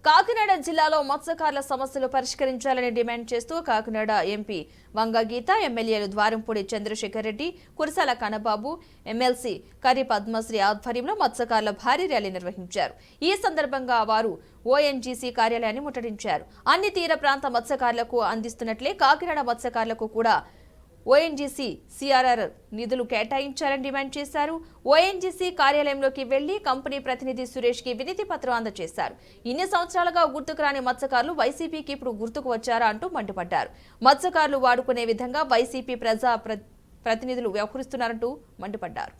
కాకినాడ జిల్లాలో మత్స్యకారుల సమస్యలు పరిష్కరించాలని డిమాండ్ చేస్తూ కాకినాడ ఎంపీ వంగ గీత, ఎమ్మెల్యేలు ద్వారంపూడి చంద్రశేఖర్ రెడ్డి, కురసాల కన్నబాబు, ఎమ్మెల్సీ కరి పద్మశ్రీ ఆధ్వర్యంలో మత్స్యకారుల భారీ ర్యాలీ నిర్వహించారు. ఈ సందర్భంగా వారు ఓఎన్జీసీ కార్యాలయాన్ని ముట్టడించారు. అన్ని తీర ప్రాంత మత్స్యకారులకు అందిస్తున్నట్లే కాకినాడ మత్స్యకారులకు కూడా ఓఎన్జీసీ సిఆర్ఆర్ నిధులు కేటాయించాలని డిమాండ్ చేశారు. ఓఎన్జీసీ కార్యాలయంలోకి వెళ్లి కంపెనీ ప్రతినిధి సురేష్ కి వినతి పత్రం అందజేశారు. ఇన్ని సంవత్సరాలుగా గుర్తుకు రాని మత్స్యకారులు వైసీపీకి ఇప్పుడు గుర్తుకు వచ్చారా అంటూ మండిపడ్డారు. మత్స్యకారులు వాడుకునే విధంగా వైసీపీ ప్రతినిధులు వ్యవహరిస్తున్నారంటూ మండిపడ్డారు.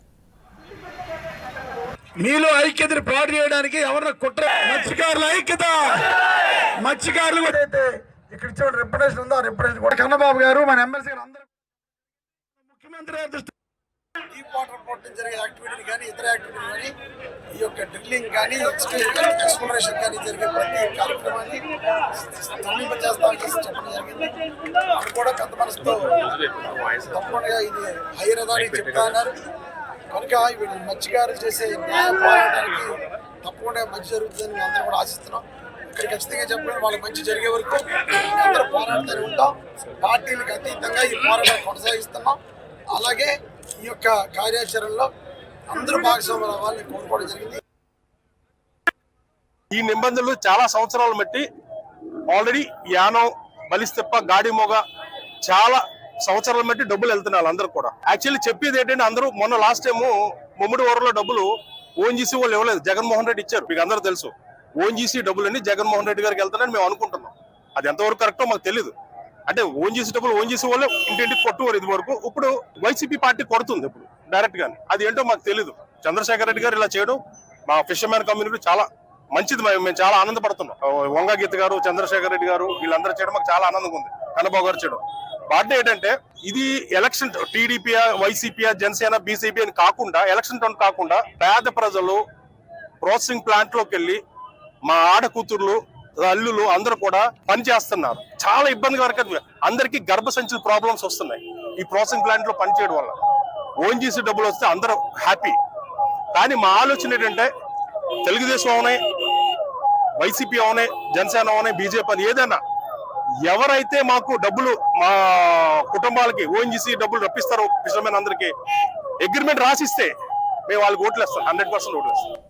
మీలో ఐక్యతను పాటు చేయడానికి ఎవరన్నా కుట్ర? మత్స్యకారుల ఐక్యత, మత్స్యకారులు ఇక్కడ ఇచ్చిన రిప్రజెంటేషన్ ఉందో ఆ రిప్రజెంటేషన్ కూడా కన్నబాబు గారు, మన ఎమ్మెల్సీ గారు అందరూ ముఖ్యమంత్రి గారు దృష్టి డీప్ వాటర్ పోర్ట్ జరిగే యాక్టివిటీని కానీ ఇతర యాక్టివిటీని కానీ ఈ యొక్క డ్రిల్లింగ్ కానీ ఎక్స్ప్లోరేషన్ కానీ జరిగే ప్రతి కార్యక్రమాన్ని స్తంభింపజేస్తామని చెప్పడం జరిగింది. అది కూడా పెద్ద మనసుతో తప్పకుండా ఇది హైరదానికి చెప్తా ఉన్నారు. కనుక వీళ్ళు మత్స్యకారులు చేసే న్యాయ పోరాటానికి తప్పకుండా మంచి జరుగుతుందని అందరూ కూడా ఆశిస్తున్నాం. ఇక్కడ ఖచ్చితంగా చెప్పడం వాళ్ళకి మంచి జరిగే వరకు అందరూ పోరాడుతూనే ఉంటాం. పార్టీలకు అతీతంగా ఈ పోరాటం కొనసాగిస్తున్నాం. అలాగే ఈ యొక్క కార్యాచరణలో అందరూ భాగస్వాములు అవ్వాలని కోరుకోవడం జరిగింది. ఈ నిబంధనలు చాలా సంవత్సరాలు బట్టి ఆల్రెడీ యానం, బలిస్తెప్ప, గాడిమోగ చాలా సంవత్సరాల బట్టి డబ్బులు వెళ్తున్నారు అందరూ కూడా. యాక్చువల్లీ చెప్పేది ఏంటంటే అందరూ మొన్న లాస్ట్ టైము ముమ్మడి వరలో డబ్బులు ఓఎన్జీసీ వాళ్ళు ఇవ్వలేదు, జగన్మోహన్ రెడ్డి ఇచ్చారు. మీకు అందరూ తెలుసు ఓఎన్జీసీ డబ్బులన్నీ జగన్మోహన్ రెడ్డి గారికి వెళ్తారని మేము అనుకుంటున్నాం. అది ఎంతవరకు కరెక్టో మాకు తెలియదు. అంటే ఓఎన్జీసీ డబ్బులు ఓఎన్జీసీ వాళ్ళు ఇంటింటికి కొట్టుకోరు ఇది వరకు. ఇప్పుడు వైసీపీ పార్టీ కొడుతుంది ఇప్పుడు డైరెక్ట్ గాని. అది ఏంటో మాకు తెలియదు. చంద్రశేఖర్ రెడ్డి గారు ఇలా చేయడం మా ఫిషర్మ్యాన్ కమ్యూనిటీ చాలా మంచిది. మేము చాలా ఆనందపడుతున్నాం. వంగ గీత గారు, చంద్రశేఖర్ రెడ్డి గారు వీళ్ళందరూ చేయడం మాకు చాలా ఆనందంగా ఉంది. కన్నబాబు గారు చేయడం బాధ్యత ఏంటంటే ఇది election TDP, YCP, Janasena, BJP అని కాకుండా ఎలక్షన్ టౌన్ కాకుండా పేద ప్రజలు ప్రాసెసింగ్ ప్లాంట్ లోకి వెళ్ళి మా ఆడ కూతుర్లు, అల్లులు అందరూ కూడా పని చేస్తున్నారు. చాలా ఇబ్బందికరంగా అందరికీ గర్భసంచి ప్రాబ్లమ్స్ వస్తున్నాయి ఈ ప్రాసెసింగ్ ప్లాంట్ లో పనిచేయడం వల్ల. ఓఎన్జీసీ డబ్బులు వస్తే అందరూ హ్యాపీ. కానీ మా ఆలోచన ఏంటంటే తెలుగుదేశం అవునాయి, వైసీపీ అవునాయి, జనసేన అవునాయి, బీజేపీ అని ఏదైనా ఎవరైతే మాకు డబ్బులు మా కుటుంబాలకి ఓఎన్జీసీ డబ్బులు రప్పిస్తారో ఫిషర్మెన్ అందరికీ అగ్రిమెంట్ రాసిస్తే మేము వాళ్ళకి ఓట్లు వేస్తాం. 100% ఓట్లు వేస్తాం.